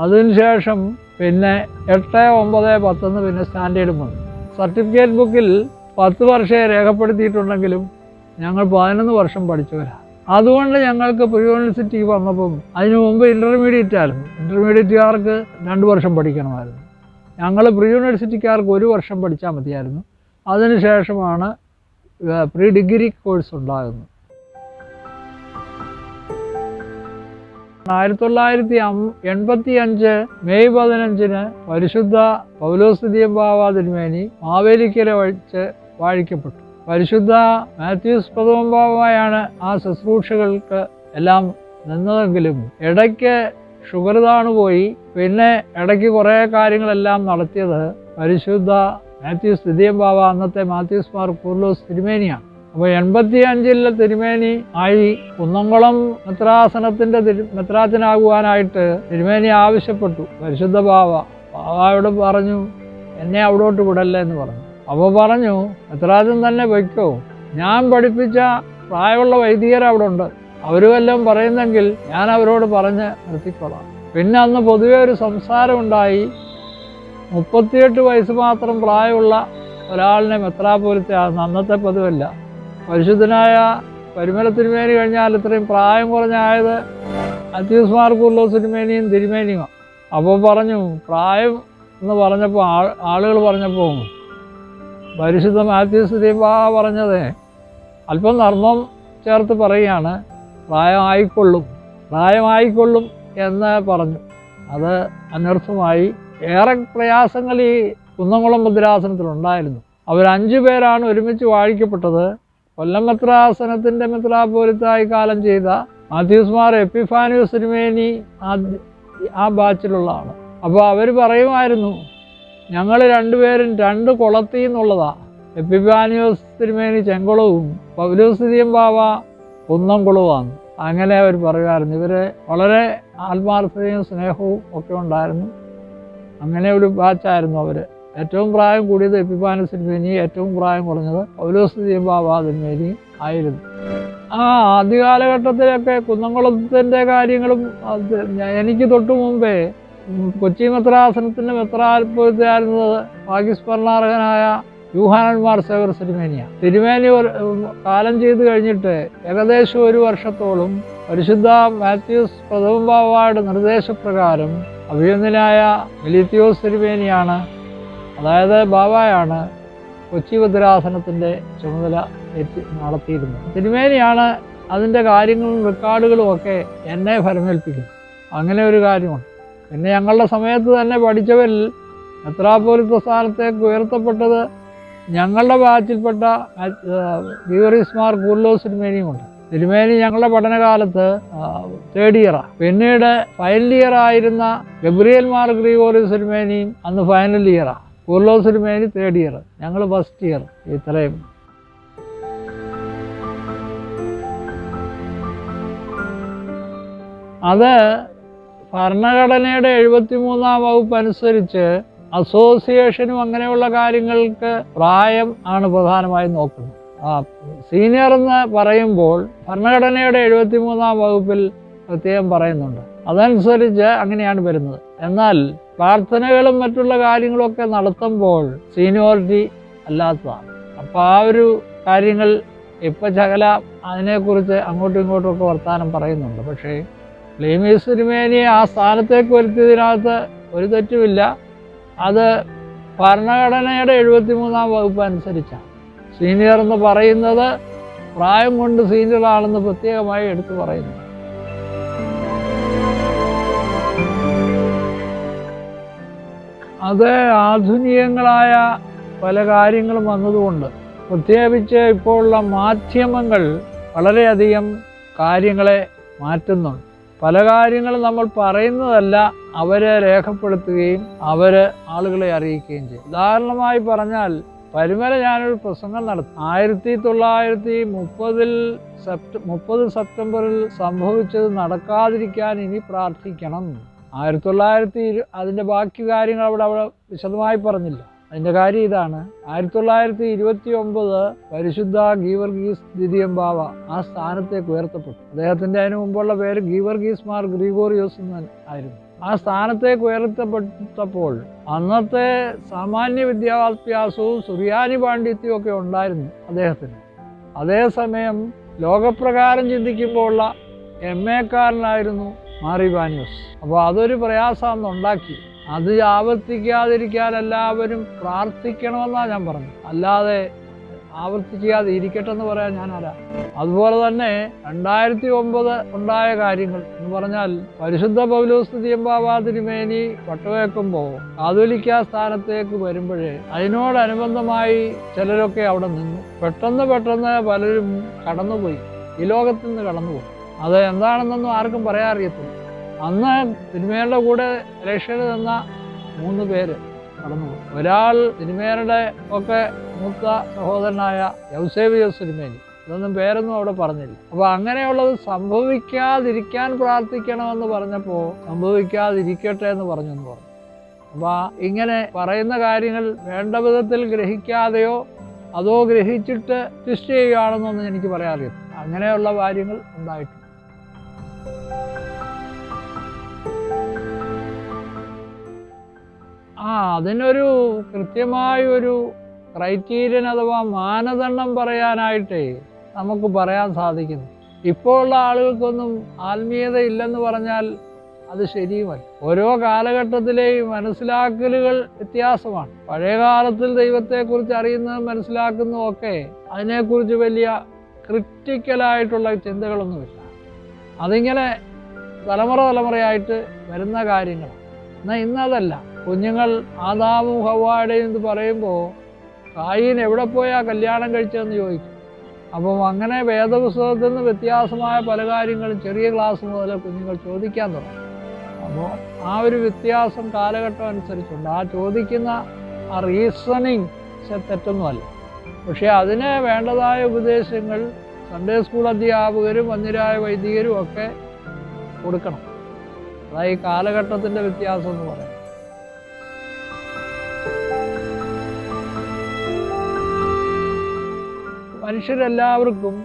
അതിനുശേഷം പിന്നെ 8, 9, 10 പിന്നെ സ്റ്റാൻഡേർഡും വന്നു. സർട്ടിഫിക്കറ്റ് ബുക്കിൽ 10 വർഷമേ രേഖപ്പെടുത്തിയിട്ടുണ്ടെങ്കിലും ഞങ്ങൾ 11 വർഷം പഠിച്ചവരാണ്. അതുകൊണ്ട് ഞങ്ങൾക്ക് പ്രീ യൂണിവേഴ്സിറ്റിക്ക് വന്നപ്പം അതിനു മുമ്പ് ഇൻ്റർമീഡിയറ്റ് ആയിരുന്നു. ഇൻ്റർമീഡിയറ്റുകാർക്ക് 2 വർഷം പഠിക്കണമായിരുന്നു. ഞങ്ങൾ പ്രീ യൂണിവേഴ്സിറ്റിക്കാർക്ക് 1 വർഷം പഠിച്ചാൽ മതിയായിരുന്നു. അതിനുശേഷമാണ് പ്രീ ഡിഗ്രി കോഴ്സ് ഉണ്ടാകുന്നത്. 1985 മെയ് 15 പരിശുദ്ധ പൗലോസ് തൃതീയൻ ബാവ തിരുമേനി മാവേലിക്കര വെച്ച് വാഴിക്കപ്പെട്ടു. പരിശുദ്ധ മാത്യൂസ് പ്രഥമൻ ബാവയാണ് ആ ശുശ്രൂഷകൾക്ക് എല്ലാം നിന്നതെങ്കിലും ഇടയ്ക്ക് ഷുഗർ താണുപോയി. പിന്നെ ഇടയ്ക്ക് കുറേ കാര്യങ്ങളെല്ലാം നടത്തിയത് പരിശുദ്ധ മാത്യൂസ് തൃതീയൻ ബാവ, അന്നത്തെ മാത്യൂസ് മാർ കൂർലോസ് തിരുമേനിയാണ്. അപ്പോൾ 85 തിരുമേനി ആയി. കുന്നംകുളം മെത്രാസനത്തിൻ്റെ മെത്രാച്ചനാകുവാനായിട്ട് തിരുമേനി ആവശ്യപ്പെട്ടു. പരിശുദ്ധ ബാവയോട് പറഞ്ഞു, എന്നെ അവിടോട്ട് വിടല്ലേ എന്ന് പറഞ്ഞു. അപ്പോൾ പറഞ്ഞു, മെത്രാച്ചൻ തന്നെ വയ്ക്കോ, ഞാൻ പഠിപ്പിച്ച പ്രായമുള്ള വൈദികർ അവിടെ ഉണ്ട്, അവർ വല്ലതും പറയുന്നെങ്കിൽ ഞാൻ അവരോട് പറഞ്ഞ് നിർത്തിക്കൊള്ളാം. പിന്നെ അന്ന് പൊതുവെ ഒരു സംസാരമുണ്ടായി, 38 വയസ്സ് മാത്രം പ്രായമുള്ള ഒരാളിനെ മെത്രാപ്പോലിത്തയാണെന്ന്. അന്നത്തെ പതിവല്ല. പരിശുദ്ധനായ പരിമല തിരുമേനി കഴിഞ്ഞാൽ ഇത്രയും പ്രായം കുറഞ്ഞായത് മാത്യൂസ് മാർ കൂർലോസ് തിരുമേനിയും തിരുമേനിയുമാണ്. അപ്പോൾ പറഞ്ഞു, പ്രായം എന്ന് പറഞ്ഞപ്പോൾ ആളുകൾ പറഞ്ഞപ്പോൾ പരിശുദ്ധ മാത്യൂസ് തിരുമേനി പറഞ്ഞത് അല്പം നർമ്മം ചേർത്ത് പറയുകയാണ്, പ്രായമായിക്കൊള്ളും എന്ന് പറഞ്ഞു. അത് അനർത്ഥമായി. ഏറെ പ്രയാസങ്ങൾ ഈ കുന്നംകുളം ഭദ്രാസനത്തിലുണ്ടായിരുന്നു. അവർ 5 പേരാണ് ഒരുമിച്ച് വാഴിക്കപ്പെട്ടത്. കൊല്ലം മെത്രാസനത്തിൻ്റെ മെത്രാപ്പോലിത്തായി കാലം ചെയ്ത മാത്യൂസ് മാർ എപ്പിഫാനിയോസ് തിരുമേനി ആ ബാച്ചിലുള്ളതാണ്. അപ്പോൾ അവർ പറയുമായിരുന്നു, ഞങ്ങൾ 2 പേരും 2 കുളത്തിൽ നിന്നുള്ളതാണ്. എപ്പിഫാനിയോസ് തിരുമേനി ചെങ്കുളവും പൗലോസ് തൃതീയൻ ബാവ കുന്നംകുളവുമാണ്. അങ്ങനെ അവർ പറയുമായിരുന്നു. ഇവർ വളരെ ആത്മാർത്ഥതയും സ്നേഹവും ഒക്കെ ഉണ്ടായിരുന്നു. അങ്ങനെ ഒരു ബാച്ചായിരുന്നു അവർ. ഏറ്റവും പ്രായം കൂടിയത് എപ്പിഫാനിയോസ് തിരുമേനി, ഏറ്റവും പ്രായം കുറഞ്ഞത് പൗലോസ് തൃതീയൻ ബാവ തിരുമേനി ആയിരുന്നു. ആദ്യ കാലഘട്ടത്തിലൊക്കെ കുന്നംകുളത്തിൻ്റെ കാര്യങ്ങളും എനിക്ക് തൊട്ടു മുമ്പേ കൊച്ചി മെത്രാസനത്തിൻ്റെ മെത്രാപ്പോലിത്തയായിരുന്നത് ഭാഗ്യസ്മരണാർഹനായ യൂഹാനൻ മാർ സേവ്യർ തിരുമേനിയാണ്. തിരുമേനി കാലം ചെയ്ത് കഴിഞ്ഞിട്ട് ഏകദേശം 1 വർഷത്തോളം പരിശുദ്ധ മാത്യൂസ് പ്രഥമൻ ബാവയുടെ നിർദ്ദേശപ്രകാരം അഭിനന്ദനായ മെലിത്തിയോസ് തിരുമേനിയാണ്, അതായത് ബാവയാണ് കൊച്ചി ഭദ്രാസനത്തിൻ്റെ ചുമതല നടത്തിയിരുന്നത്. തിരുമേനിയാണ് അതിൻ്റെ കാര്യങ്ങളും റെക്കോർഡുകളും ഒക്കെ എന്നെ ഫലമേൽപ്പിക്കുന്നത്. അങ്ങനെ ഒരു കാര്യമുണ്ട്. പിന്നെ ഞങ്ങളുടെ സമയത്ത് തന്നെ പഠിച്ചവരിൽ മെത്രാപ്പോലീത്ത സ്ഥാനത്തേക്ക് ഉയർത്തപ്പെട്ടത് ഞങ്ങളുടെ ബാച്ചിൽപ്പെട്ട ഗീവർഗീസ് മാർ കൂർലോസ് തിരുമേനിയുമുണ്ട്. തിരുമേനി ഞങ്ങളുടെ പഠനകാലത്ത് 3rd ഇയറാണ്. പിന്നീട് ഫൈനൽ ഇയർ ആയിരുന്ന ഗബ്രിയേൽ മാർ ഗ്രിഗോറിയോസ് തിരുമേനിയും അന്ന് ഫൈനൽ ഇയറാണ്. കൂർലോസ് തിരുമേനി 3rd ഇയർ, ഞങ്ങൾ 1st ഇയർ. ഇത്രയും അത് ഭരണഘടനയുടെ 73-ാം വകുപ്പ് അനുസരിച്ച് അസോസിയേഷനും അങ്ങനെയുള്ള കാര്യങ്ങൾക്ക് പ്രായം ആണ് പ്രധാനമായും നോക്കുന്നത്. സീനിയർ എന്ന് പറയുമ്പോൾ ഭരണഘടനയുടെ 73-ാം വകുപ്പിൽ പ്രത്യേകം പറയുന്നുണ്ട്. അതനുസരിച്ച് അങ്ങനെയാണ് വരുന്നത്. എന്നാൽ പ്രാർത്ഥനകളും മറ്റുള്ള കാര്യങ്ങളൊക്കെ നടത്തുമ്പോൾ സീനിയോറിറ്റി അല്ലാത്തതാണ്. അപ്പോൾ ആ ഒരു കാര്യങ്ങൾ ഇപ്പം ശകല അതിനെക്കുറിച്ച് അങ്ങോട്ടും ഇങ്ങോട്ടും ഒക്കെ വർത്തമാനം പറയുന്നുണ്ട്. പക്ഷേ ക്ലീമീസ് തിരുമേനിയെ ആ സ്ഥാനത്തേക്ക് വരുത്തിയതിനകത്ത് ഒരു തെറ്റുമില്ല. അത് ഭരണഘടനയുടെ 73-ാം വകുപ്പ് അനുസരിച്ചാണ്. സീനിയർ എന്ന് പറയുന്നത് പ്രായം കൊണ്ട് സീനിയറാണെന്ന് പ്രത്യേകമായി എടുത്തു പറയുന്നു. അത് ആധുനികങ്ങളായ പല കാര്യങ്ങളും വന്നതുകൊണ്ട്, പ്രത്യേകിച്ച് ഇപ്പോഴുള്ള മാധ്യമങ്ങൾ വളരെയധികം കാര്യങ്ങളെ മാറ്റുന്നുണ്ട്. പല കാര്യങ്ങളും നമ്മൾ പറയുന്നതല്ല, അവരെ രേഖപ്പെടുത്തുകയും ആളുകളെ അറിയിക്കുകയും ചെയ്യും. ഉദാഹരണമായി പറഞ്ഞാൽ, പരുമല ഞാനൊരു പ്രസംഗം നടത്തി. 1930 സെപ്റ്റംബറിൽ സംഭവിച്ചത് നടക്കാതിരിക്കാൻ ഇനി പ്രാർത്ഥിക്കണം. 1920 അതിൻ്റെ ബാക്കി കാര്യങ്ങൾ അവിടെ വിശദമായി പറഞ്ഞില്ല. അതിൻ്റെ കാര്യം ഇതാണ്: 1929 പരിശുദ്ധ ഗീവർഗീസ് ദ്വിതീയം ബാവ ആ സ്ഥാനത്തേക്ക് ഉയർത്തപ്പെട്ടു. അദ്ദേഹത്തിൻ്റെ അതിനു മുമ്പുള്ള പേര് ഗീവർഗീസ് മാർ ഗ്രിഗോറിയോസ് എന്ന് ആയിരുന്നു. ആ സ്ഥാനത്തേക്ക് ഉയർത്തപ്പെട്ടപ്പോൾ അന്നത്തെ സാമാന്യ വിദ്യാഭ്യാസവും സുറിയാനി പാണ്ഡിത്യവും ഒക്കെ ഉണ്ടായിരുന്നു അദ്ദേഹത്തിന്. അതേസമയം ലോകപ്രകാരം ചിന്തിക്കുമ്പോൾ ഉള്ള MA കാരനായിരുന്നു മാർ ഇവാനിയോസ്. അപ്പോൾ അതൊരു പ്രയാസം ഉണ്ടാക്കി. അത് ആവർത്തിക്കാതിരിക്കാൻ എല്ലാവരും പ്രാർത്ഥിക്കണമെന്നാണ് ഞാൻ പറഞ്ഞത്. അല്ലാതെ ആവർത്തിക്കാതെ ഇരിക്കട്ടെ എന്ന് പറയാൻ ഞാൻ ആരാ? അതുപോലെ തന്നെ 2009 ഉണ്ടായ കാര്യങ്ങൾ എന്ന് പറഞ്ഞാൽ, പരിശുദ്ധ പൗലോസ് തിരുബാവ തിരുമേനി പട്ടുവയ്ക്കുമ്പോൾ കാതോലിക്ക സ്ഥാനത്തേക്ക് വരുമ്പോഴേ അതിനോടനുബന്ധമായി ചിലരൊക്കെ അവിടെ നിന്നു. പെട്ടെന്ന് പലരും കടന്നുപോയി, ഈ ലോകത്തിൽ നിന്ന് കടന്നുപോയി. അത് എന്താണെന്നൊന്നും ആർക്കും പറയാൻ അറിയത്തില്ല. അന്ന് തിരുമേനിയുടെ കൂടെ ഇലക്ഷന് നിന്ന 3 പേര് കടന്നുപോയി. ഒരാൾ തിരുമേനിയുടെ ഒക്കെ മൂത്ത സഹോദരനായ യൗസേബിയോസ് തിരുമേനി. ഇതൊന്നും പേരൊന്നും അവിടെ പറഞ്ഞില്ല. അപ്പോൾ അങ്ങനെയുള്ളത് സംഭവിക്കാതിരിക്കാൻ പ്രാർത്ഥിക്കണമെന്ന് പറഞ്ഞപ്പോൾ സംഭവിക്കാതിരിക്കട്ടെ എന്ന് പറഞ്ഞു. അപ്പോൾ ഇങ്ങനെ പറയുന്ന കാര്യങ്ങൾ വേണ്ട വിധത്തിൽ ഗ്രഹിക്കാതെയോ അതോ ഗ്രഹിച്ചിട്ട് ട്വിസ്റ്റ് ചെയ്യുകയാണെന്നൊന്നും എനിക്ക് പറയാൻ അറിയത്തില്ല. അങ്ങനെയുള്ള കാര്യങ്ങൾ ഉണ്ടായിട്ടുണ്ട്. അതിനൊരു കൃത്യമായൊരു ക്രൈറ്റീരിയൻ അഥവാ മാനദണ്ഡം പറയാനായിട്ടേ നമുക്ക് പറയാൻ സാധിക്കുന്നു. ഇപ്പോൾ ഉള്ള ആളുകൾക്കൊന്നും ആത്മീയത ഇല്ലെന്ന് പറഞ്ഞാൽ അത് ശരിയുമല്ല. ഓരോ കാലഘട്ടത്തിലെയും മനസ്സിലാക്കലുകൾ വ്യത്യാസമാണ്. പഴയ കാലത്തിൽ ദൈവത്തെക്കുറിച്ച് അറിയുന്നതും മനസ്സിലാക്കുന്നതും ഒക്കെ അതിനെക്കുറിച്ച് വലിയ ക്രിറ്റിക്കലായിട്ടുള്ള ചിന്തകളൊന്നുമില്ല. അതിങ്ങനെ തലമുറയായിട്ട് വരുന്ന കാര്യങ്ങളാണ്. എന്നാൽ ഇന്നതല്ല. കുഞ്ഞുങ്ങൾ ആദാമും ഹവ്വായുടെയും എന്ന് പറയുമ്പോൾ കായീൻ എവിടെ പോയാൽ കല്യാണം കഴിച്ചതെന്ന് ചോദിക്കും. അപ്പം അങ്ങനെ വേദപുസ്തകത്തിൽ നിന്ന് വ്യത്യാസമായ പല കാര്യങ്ങളും ചെറിയ ക്ലാസ് മുതൽ കുഞ്ഞുങ്ങൾ ചോദിക്കാൻ തുടങ്ങും. അപ്പോൾ ആ ഒരു വ്യത്യാസം കാലഘട്ടം അനുസരിച്ചുണ്ട്. ആ ചോദിക്കുന്ന ആ റീസണിങ് തെറ്റൊന്നുമല്ല. പക്ഷേ അതിന് വേണ്ടതായ ഉപദേശങ്ങൾ സൺഡേ സ്കൂൾ അധ്യാപകരും വന്യരായ വൈദികരും ഒക്കെ കൊടുക്കണം. അതായത് ഈ കാലഘട്ടത്തിൻ്റെ വ്യത്യാസം എന്ന് പറയാം. മനുഷ്യരെല്ലാവർക്കും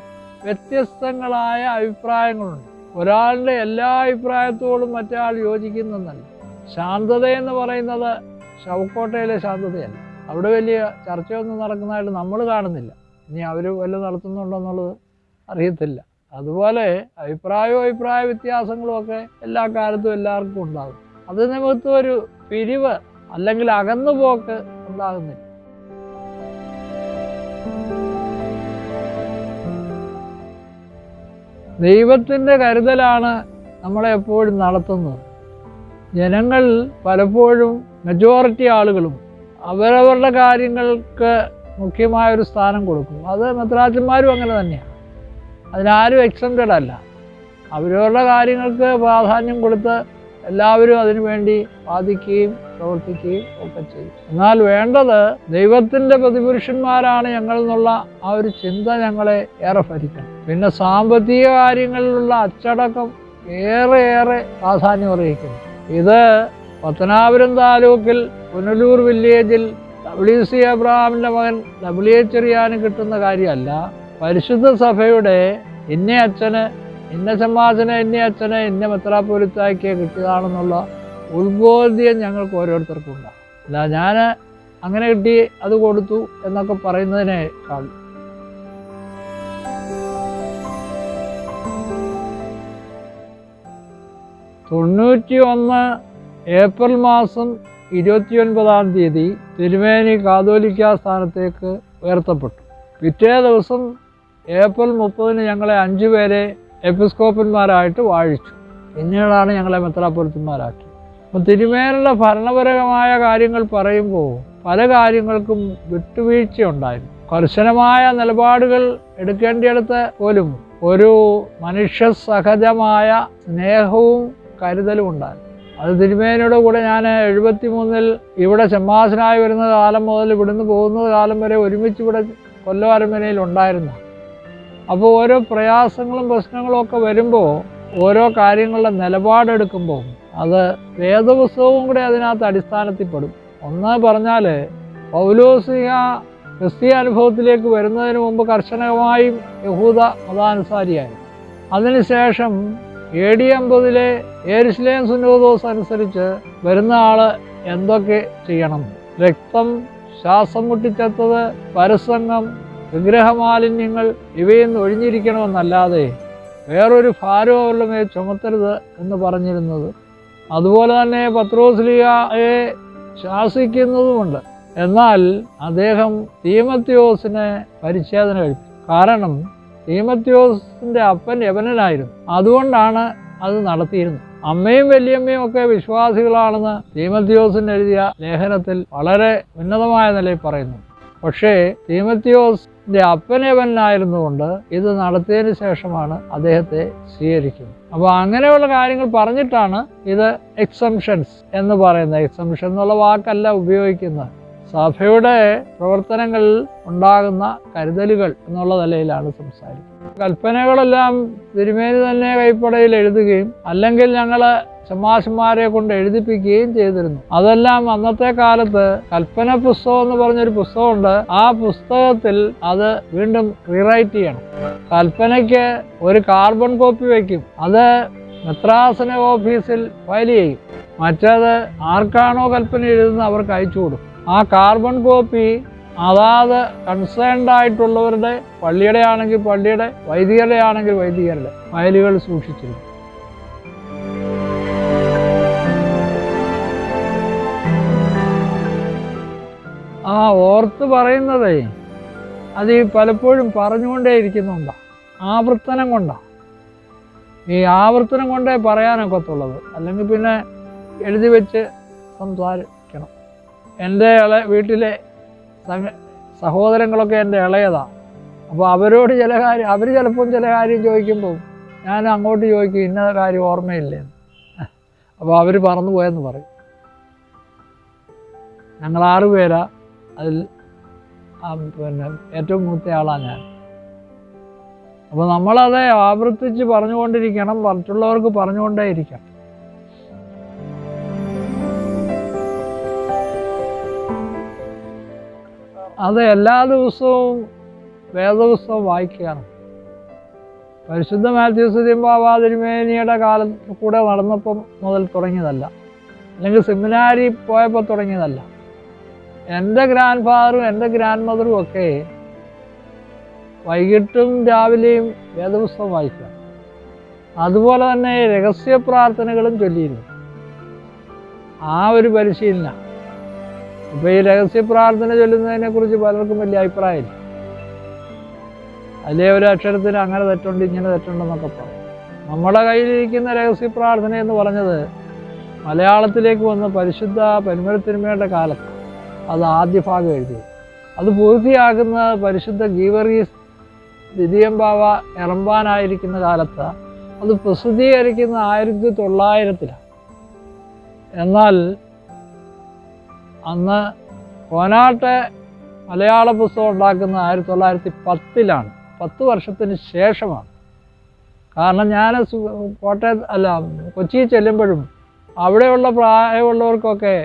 വ്യത്യസ്തങ്ങളായ അഭിപ്രായങ്ങളുണ്ട്. ഒരാളുടെ എല്ലാ അഭിപ്രായത്തോടും മറ്റേ യോജിക്കുന്നതല്ല. ശാന്തതയെന്ന് പറയുന്നത് ശവക്കോട്ടയിലെ ശാന്തതയല്ല. അവിടെ വലിയ ചർച്ചയൊന്നും നടക്കുന്നതായിട്ട് നമ്മൾ കാണുന്നില്ല. ഇനി അവർ വല്ലതും നടത്തുന്നുണ്ടോ എന്നുള്ളത് അറിയത്തില്ല. അതുപോലെ അഭിപ്രായ വ്യത്യാസങ്ങളും ഒക്കെ എല്ലാ കാലത്തും എല്ലാവർക്കും ഉണ്ടാകും. അത് നിമിത്തം ഒരു പിരിവ് അല്ലെങ്കിൽ അകന്നുപോക്ക് ഉണ്ടാകുന്നില്ല. ദൈവത്തിൻ്റെ കരുതലാണ് നമ്മളെ എപ്പോഴും നടത്തുന്നത്. ജനങ്ങൾ പലപ്പോഴും മെജോറിറ്റി ആളുകളും അവരവരുടെ കാര്യങ്ങൾക്ക് മുഖ്യമായൊരു സ്ഥാനം കൊടുക്കും. അത് മെത്രാച്ചന്മാരും അങ്ങനെ തന്നെയാണ്. അതിനാരും എക്സംപ്റ്റഡ് അല്ല. അവരവരുടെ കാര്യങ്ങൾക്ക് പ്രാധാന്യം കൊടുത്ത് എല്ലാവരും അതിനുവേണ്ടി വാദിക്കുകയും പ്രവർത്തിക്കുകയും ഒക്കെ ചെയ്യും. എന്നാൽ വേണ്ടത് ദൈവത്തിൻ്റെ പ്രതിപുരുഷന്മാരാണ് ഞങ്ങൾ എന്നുള്ള ആ ഒരു ചിന്ത ഞങ്ങളെ ഏറെ ഭരിക്കണം. പിന്നെ സാമ്പത്തിക കാര്യങ്ങളിലുള്ള അച്ചടക്കം ഏറെ പ്രാധാന്യം അർഹിക്കുന്നു. ഇത് പത്തനാപുരം താലൂക്കിൽ പുനലൂർ വില്ലേജിൽ WC അബ്രഹാമിൻ്റെ മകൻ W ചെറിയാന് കിട്ടുന്ന കാര്യമല്ല. പരിശുദ്ധ സഭയുടെ ഇന്ന അച്ഛന്, ഇന്ന ചമ്മാച്ചന്, ഇന്ന അച്ഛന്, ഇന്ന മെത്രാപ്പൊലീത്തായ്ക്ക് കിട്ടിയതാണെന്നുള്ള ഉത്ബോധ്യം ഞങ്ങൾക്ക് ഓരോരുത്തർക്കും ഉണ്ടാകും. അല്ല ഞാൻ അങ്ങനെ കിട്ടി അത് കൊടുത്തു എന്നൊക്കെ പറയുന്നതിനേക്കാൾ ഏപ്രിൽ മാസം 29 തിരുമേനി കാതോലിക്ക സ്ഥാനത്തേക്ക് ഉയർത്തപ്പെട്ടു. പിറ്റേ ദിവസം ഏപ്രിൽ 30 ഞങ്ങളെ 5 പേരെ എപ്പിസ്കോപ്പന്മാരായിട്ട് വാഴിച്ചു. പിന്നീടാണ് ഞങ്ങളെ മെത്രാപ്പൊലീത്തന്മാരാക്കി. അപ്പോൾ തിരുമേനിയുടെ ഭരണപരമായ കാര്യങ്ങൾ പറയുമ്പോൾ പല കാര്യങ്ങൾക്കും വിട്ടുവീഴ്ചയുണ്ടായിരുന്നു. കർശനമായ നിലപാടുകൾ എടുക്കേണ്ടിയിടത്ത് പോലും ഒരു മനുഷ്യ സഹജമായ സ്നേഹവും കരുതലും ഉണ്ടായിരുന്നു. അത് തിരുമേനിയുടെ കൂടെ ഞാൻ 73 ഇവിടെ ചെമ്മാസനായി വരുന്ന കാലം മുതൽ ഇവിടുന്ന് പോകുന്ന കാലം വരെ ഒരുമിച്ച് ഇവിടെ കൊല്ലം അരമനയിൽ ഉണ്ടായിരുന്നു. അപ്പോൾ ഓരോ പ്രയാസങ്ങളും പ്രശ്നങ്ങളും ഒക്കെ വരുമ്പോൾ ഓരോ കാര്യങ്ങളുടെ നിലപാടെടുക്കുമ്പോൾ അത് വേദപുസ്തകവും കൂടെ അതിനകത്ത് അടിസ്ഥാനത്തിൽപ്പെടും. ഒന്ന് പറഞ്ഞാൽ പൗലോസിക ക്രിസ്തീയ അനുഭവത്തിലേക്ക് വരുന്നതിന് മുമ്പ് കർശനമായും യഹൂദ മതാനുസാരിയായി. അതിനുശേഷം AD 50 യെരുശലേം സുന്നോദോസ് അനുസരിച്ച് വരുന്ന ആൾ എന്തൊക്കെ ചെയ്യണം, രക്തം, ശ്വാസം മുട്ടിച്ചെത്തത്, പരസംഗം, വിഗ്രഹമാലിന്യങ്ങൾ ഇവയിൽ നിന്ന് ഒഴിഞ്ഞിരിക്കണമെന്നല്ലാതെ വേറൊരു ഭാരവും അവരുടെ മേൽ ചുമത്തരുത് എന്ന് പറഞ്ഞിരുന്നത്. അതുപോലെ തന്നെ പത്രോസ്ലീഹയെ ശാസിക്കുന്നതുമുണ്ട്. എന്നാൽ അദ്ദേഹം തീമോഥെയോസിനെ പരിച്ഛേദന കഴിച്ചു. കാരണം തീമോഥെയോസിൻ്റെ അപ്പൻ യവനനായിരുന്നു. അതുകൊണ്ടാണ് അത് നടത്തിയിരുന്നത്. അമ്മയും വല്യമ്മയും ഒക്കെ വിശ്വാസികളാണെന്ന് തീമോഥെയോസിന് എഴുതിയ ലേഖനത്തിൽ വളരെ ഉന്നതമായ നിലയിൽ പറയുന്നു. പക്ഷേ തീമോഥെയോസിൻ്റെ അപ്പൻ യവനായിരുന്നുകൊണ്ട് ഇത് നടത്തിയതിന് ശേഷമാണ് അദ്ദേഹത്തെ സ്വീകരിക്കുന്നത്. അപ്പോൾ അങ്ങനെയുള്ള കാര്യങ്ങൾ പറഞ്ഞിട്ടാണ് ഇത് എക്സംഷൻസ് എന്ന് പറയുന്നത്. എക്സംഷൻ എന്നുള്ള വാക്കല്ല ഉപയോഗിക്കുന്നത്. സഭയുടെ പ്രവർത്തനങ്ങളിൽ ഉണ്ടാകുന്ന കരുതലുകൾ എന്നുള്ള നിലയിലാണ് സംസാരിക്കുന്നത്. കൽപ്പനകളെല്ലാം തിരുമേനി തന്നെ കൈപ്പടയിൽ എഴുതുകയും അല്ലെങ്കിൽ ഞങ്ങൾ ചമ്മാശന്മാരെ കൊണ്ട് എഴുതിപ്പിക്കുകയും ചെയ്തിരുന്നു. അതെല്ലാം അന്നത്തെ കാലത്ത് കൽപ്പന പുസ്തകം എന്ന് പറഞ്ഞൊരു പുസ്തകമുണ്ട്. ആ പുസ്തകത്തിൽ അത് വീണ്ടും റീറൈറ്റ് ചെയ്യണം. കൽപ്പനയ്ക്ക് ഒരു കാർബൺ കോപ്പി വയ്ക്കും. അത് മെത്രാസന ഓഫീസിൽ ഫയൽ ചെയ്യും. മറ്റേത് ആർക്കാണോ കൽപ്പന എഴുതുന്നത് അവർക്ക് അയച്ചു കൊടുക്കും. ആ കാർബൺ കോപ്പി അതാത് കൺസേൺഡ് ആയിട്ടുള്ളവരുടെ, പള്ളിയുടെ ആണെങ്കിൽ പള്ളിയുടെ, വൈദികരുടെ ആണെങ്കിൽ വൈദികരുടെ ഫയലുകൾ സൂക്ഷിച്ചിരുന്നു. ആ ഓർത്ത് പറയുന്നതേ അത് പലപ്പോഴും പറഞ്ഞുകൊണ്ടേ ഇരിക്കുന്നുണ്ടാണ്. ആവർത്തനം കൊണ്ടാണ്. ഈ ആവർത്തനം കൊണ്ടേ പറയാനൊക്കത്തുള്ളത്. അല്ലെങ്കിൽ പിന്നെ എഴുതി വെച്ച് സംസാരിക്കണം. എൻ്റെ വീട്ടിലെ സഹോദരങ്ങളൊക്കെ എൻ്റെ ഇളയതാണ്. അപ്പോൾ അവരോട് അവർ ചിലപ്പം ചില കാര്യം ചോദിക്കുമ്പോൾ ഞാൻ അങ്ങോട്ട് ചോദിക്കും, ഇന്ന കാര്യം ഓർമ്മയില്ലേന്ന്. അപ്പോൾ അവർ പറന്നു പോയെന്ന് പറയും. ഞങ്ങൾ 6 പേരാ. അതിൽ പിന്നെ ഏറ്റവും മൂത്ത ആളാണ് ഞാൻ. അപ്പോൾ നമ്മളത് ആവർത്തിച്ച് പറഞ്ഞുകൊണ്ടിരിക്കണം, മറ്റുള്ളവർക്ക് പറഞ്ഞുകൊണ്ടേ ഇരിക്കണം. അത് എല്ലാ ദിവസവും വേദപുസ്തകം വായിക്കുകയാണ്. പരിശുദ്ധ മാത്യൂസ് തിരുബാവ തിരുമേനിയുടെ കാലം കൂടെ നടന്നപ്പം മുതൽ തുടങ്ങിയതല്ല, അല്ലെങ്കിൽ സെമിനാരി പോയപ്പോൾ തുടങ്ങിയതല്ല. എൻ്റെ ഗ്രാൻഡ് ഫാദറും എൻ്റെ ഗ്രാൻഡ് മദറും ഒക്കെ വൈകിട്ടും രാവിലെയും വേദപുസ്തകം വായിക്കുക. അതുപോലെ തന്നെ രഹസ്യ പ്രാർത്ഥനകളും ചൊല്ലിയിരുന്നു. ആ ഒരു പരിശീലനം. ഇപ്പോൾ ഈ രഹസ്യ പ്രാർത്ഥന ചൊല്ലുന്നതിനെക്കുറിച്ച് പലർക്കും വലിയ അഭിപ്രായമില്ല. അതിലെ ഒരു അക്ഷരത്തിന് അങ്ങനെ തെറ്റുണ്ട് ഇങ്ങനെ തെറ്റുണ്ടെന്നൊക്കെ പറയും. നമ്മുടെ കയ്യിലിരിക്കുന്ന രഹസ്യ പ്രാർത്ഥന എന്ന് പറഞ്ഞത് മലയാളത്തിലേക്ക് വന്ന പരിശുദ്ധ പരിമളത്തിരുമയുടെ കാലത്ത് അത് ആദ്യ ഭാഗം എഴുതി. അത് പൂർത്തിയാക്കുന്ന പരിശുദ്ധ ഗീവർഗീസ് ദ്വിതീയം ബാവ എറമ്പാനായിരിക്കുന്ന കാലത്ത് അത് പ്രസിദ്ധീകരിക്കുന്ന 1900-ലാണ്. എന്നാൽ അന്ന് കോനാട്ടെ മലയാള പുസ്തകം ഉണ്ടാക്കുന്ന 1910-ലാണ്. 10 വർഷത്തിന് ശേഷമാണ്. കാരണം ഞാൻ കൊച്ചിയിൽ ചെല്ലുമ്പോഴും അവിടെയുള്ള പ്രായമുള്ളവർക്കൊക്കെ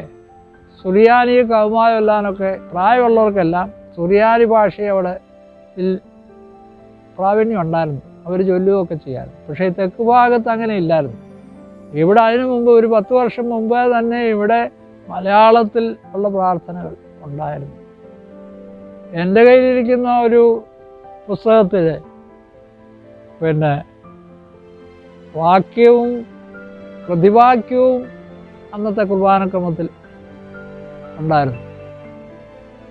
സുറിയാനി കൗമാരം ചൊല്ലാനൊക്കെ പ്രായമുള്ളവർക്കെല്ലാം സുറിയാനി ഭാഷയെ അവിടെ പ്രാവീണ്യം ഉണ്ടായിരുന്നു. അവർ ചൊല്ലുകയൊക്കെ ചെയ്യാറുണ്ട്. പക്ഷേ തെക്ക് ഭാഗത്ത് അങ്ങനെ ഇല്ലായിരുന്നു. ഇവിടെ അതിനു മുമ്പ് ഒരു 10 വർഷം മുമ്പേ തന്നെ ഇവിടെ മലയാളത്തിൽ ഉള്ള പ്രാർത്ഥനകൾ ഉണ്ടായിരുന്നു. എൻ്റെ കയ്യിലിരിക്കുന്ന ഒരു പുസ്തകത്തിൽ വാക്യവും പ്രതിവാക്യവും അന്നത്തെ കുർബാനക്രമത്തിൽ ഉണ്ടായിരുന്നു.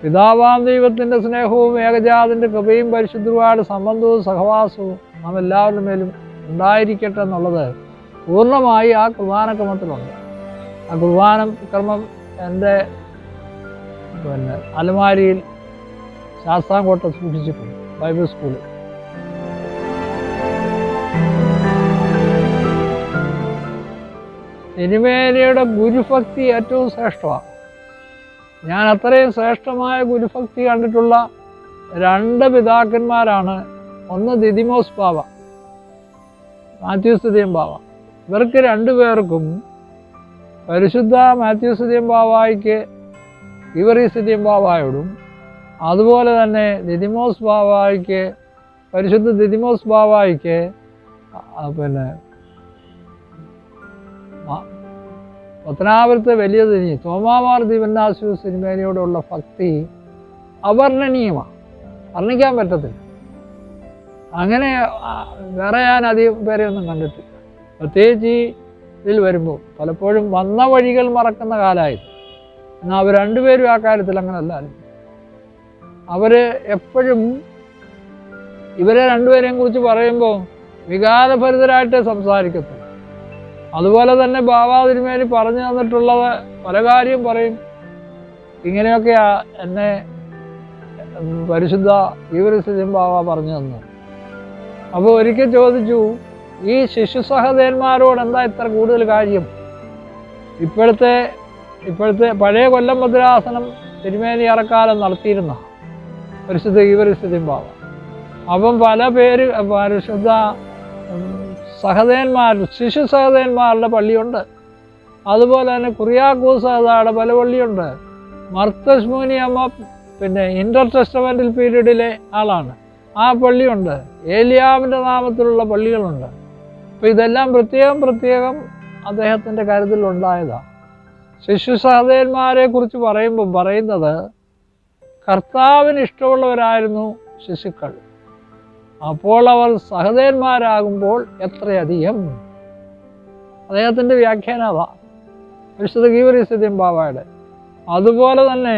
പിതാവാം ദൈവത്തിൻ്റെ സ്നേഹവും ഏകജാതൻ്റെ കൃപയും പരിശുദ്ധരുടെ സംബന്ധവും സഹവാസവും നാം എല്ലാവരുടെ മേലും ഉണ്ടായിരിക്കട്ടെ എന്നുള്ളത് പൂർണ്ണമായി ആ കുർബാനക്രമത്തിലുണ്ട്. ആ കുർബാനക്രമം എൻ്റെ അലമാരിയിൽ ശാസ്താംകോട്ട സൂക്ഷിച്ചിട്ടുണ്ട്, ബൈബിൾ സ്കൂളിൽ. തിരുമേനിയുടെ ഗുരുഭക്തി ഏറ്റവും ശ്രേഷ്ഠമാണ്. ഞാൻ അത്രയും ശ്രേഷ്ഠമായ ഗുരുഭക്തി കണ്ടിട്ടുള്ള 2 പിതാക്കന്മാരാണ്. ഒന്ന് ദിദിമോസ് ബാവ, മാത്യൂസ് ദിദിയം ബാവ. ഇവർക്ക് 2 പേർക്കും പരിശുദ്ധ മാത്യൂസ് ദിദിയം ബാവായ്ക്ക് ഗീവർഗീസ് ദിദിയം ബാവായോടും അതുപോലെ തന്നെ ദിദിമോസ് ബാവായ്ക്ക് പരിശുദ്ധ ദിദിമോസ് ബാവായ്ക്ക് പത്തനാപുരത്തെ വലിയ തിരി തോമാമാർ ദിവന്നാസ്യൂസ് തിരുമേനിയോടുള്ള ഭക്തി അവർണ്ണനീയമാണ്, വർണ്ണിക്കാൻ പറ്റത്തില്ല. അങ്ങനെ വേറെ ഞാൻ അധികം പേരെയൊന്നും കണ്ടിട്ടില്ല. പ്രത്യേകിച്ച് ഇതിൽ വരുമ്പോൾ പലപ്പോഴും വന്ന വഴികൾ മറക്കുന്ന കാലമായിരുന്നു. എന്നാൽ അവർ 2 പേരും ആ കാര്യത്തിൽ അങ്ങനെ അല്ലായിരുന്നു. അവർ എപ്പോഴും ഇവരെ 2 പേരെയും കുറിച്ച് പറയുമ്പോൾ വികാരഭരിതരായിട്ടേ സംസാരിക്കത്തുള്ളൂ. അതുപോലെ തന്നെ ബാബാ തിരുമേനി പറഞ്ഞു തന്നിട്ടുള്ളത് പല കാര്യം പറയും. ഇങ്ങനെയൊക്കെയാ എന്നെ പരിശുദ്ധ ഗീവർഗീസ് ബാബ പറഞ്ഞു തന്നു. അപ്പോൾ ഒരിക്കൽ ചോദിച്ചു, ഈ ശിശു സഹോദരന്മാരോട് എന്താ ഇത്ര കൂടുതൽ കാര്യം? ഇപ്പോഴത്തെ പഴയ കൊല്ലം ഭദ്രാസനം തിരുമേനി അറക്കാലം നടത്തിയിരുന്ന പരിശുദ്ധ ഗീവർഗീസ് ബാബ. അപ്പം പല പേര് പരിശുദ്ധ ശിശു സഹോദരന്മാരുടെ പള്ളിയുണ്ട്. അതുപോലെ തന്നെ കുറിയാക്കോസ് സഹോദരയുടെ പല പള്ളിയുണ്ട്. മർത്തസ് മൂനി അമ്മ ഇൻ്റർ ടെസ്റ്റമെൻ്റൽ പീരീഡിലെ ആളാണ്, ആ പള്ളിയുണ്ട്. ഏലിയാവിൻ്റെ നാമത്തിലുള്ള പള്ളികളുണ്ട്. അപ്പോൾ ഇതെല്ലാം പ്രത്യേകം അദ്ദേഹത്തിൻ്റെ കരുതലുണ്ടായതാണ്. ശിശു സഹോദരന്മാരെ കുറിച്ച് പറയുന്നത് കർത്താവിന് ഇഷ്ടമുള്ളവരായിരുന്നു ശിശുക്കൾ. അപ്പോൾ അവർ സഹോദരന്മാരാകുമ്പോൾ എത്രയധികം. അദ്ദേഹത്തിൻ്റെ വ്യാഖ്യാനത പരിശുദ്ധ ഗീവർഗീസ് ബാവയുടെ. അതുപോലെ തന്നെ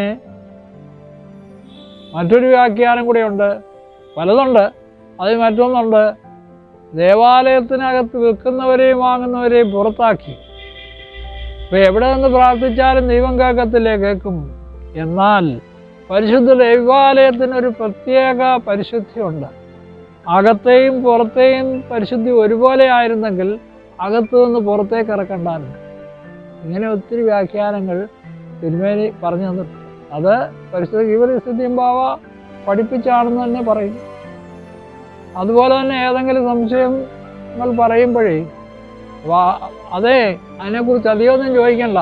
മറ്റൊരു വ്യാഖ്യാനം കൂടെയുണ്ട്, പലതുണ്ട്. അതിൽ മറ്റൊന്നുണ്ട്, ദേവാലയത്തിനകത്ത് വിൽക്കുന്നവരെയും വാങ്ങുന്നവരെയും പുറത്താക്കി. ഇപ്പോൾ എവിടെ നിന്ന് പ്രാർത്ഥിച്ചാലും ദൈവം കേൾക്കും. എന്നാൽ പരിശുദ്ധ ദൈവാലയത്തിനൊരു പ്രത്യേക പരിശുദ്ധിയുണ്ട്. അകത്തെയും പുറത്തെയും പരിശുദ്ധി ഒരുപോലെ ആയിരുന്നെങ്കിൽ അകത്തു നിന്ന് പുറത്തേക്ക് ഇറക്കണ്ടായിരുന്നു. ഇങ്ങനെ ഒത്തിരി വ്യാഖ്യാനങ്ങൾ തിരുമേനി പറഞ്ഞു തന്നിട്ടുണ്ട്. അത് പരിശുദ്ധ ഗീവർഗീസ് ബാവ പഠിപ്പിച്ചാണെന്ന് തന്നെ പറയും. അതുപോലെ തന്നെ ഏതെങ്കിലും സംശയങ്ങൾ പറയുമ്പോഴേ അതെ അതിനെക്കുറിച്ച് അധികമൊന്നും ചോദിക്കണ്ട,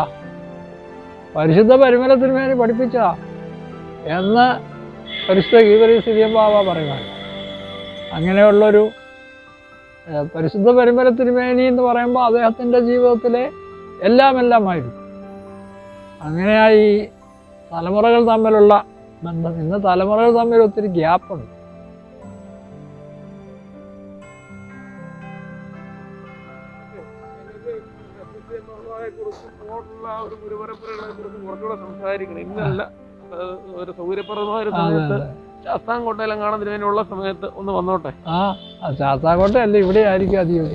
പരിശുദ്ധ പരിമല തിരുമേനി പഠിപ്പിച്ച എന്ന് പരിശുദ്ധ ഗീവർഗീസ് ബാവ പറയുവാണ്. അങ്ങനെയുള്ളൊരു പരിശുദ്ധ പരിമല തിരുമേനി എന്ന് പറയുമ്പോൾ അദ്ദേഹത്തിൻ്റെ ജീവിതത്തിലെ എല്ലാമായിരുന്നു. അങ്ങനെയായി തലമുറകൾ തമ്മിലുള്ള ബന്ധം. ഇന്ന് തലമുറകൾ തമ്മിൽ ഒത്തിരി ഗ്യാപ്പുണ്ട്. സംസാരിക്കണം. ഇന്നല്ല ഒരു സൗകര്യപ്രദമായ സമയത്ത് ശാസ്താംകോട്ടയിലും കാണാൻ തിരുവേനുള്ള സമയത്ത് ഒന്ന് വന്നോട്ടെ. ശാസ്താംകോട്ട അല്ല, ഇവിടെ ആയിരിക്കും അധികം.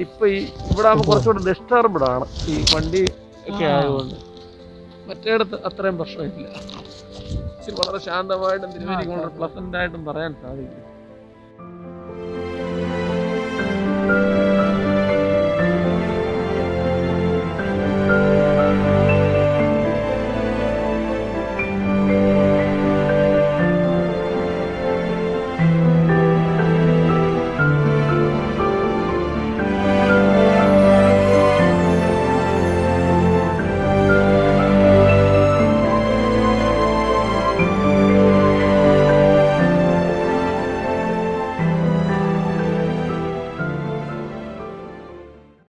ഇപ്പൊ ഇവിടെ ആകുമ്പോൾ കുറച്ചുകൂടെ ഡിസ്റ്റർബ്ഡ് ആണ് ഈ വണ്ടി ഒക്കെ ആയതുകൊണ്ട്. മറ്റേടത്ത് അത്രയും പ്രശ്നമില്ല. വളരെ ശാന്തമായിട്ടും തിരുവേനി വളരെ പ്ലസന്റ് ആയിട്ടും പറയാൻ സാധിക്കും.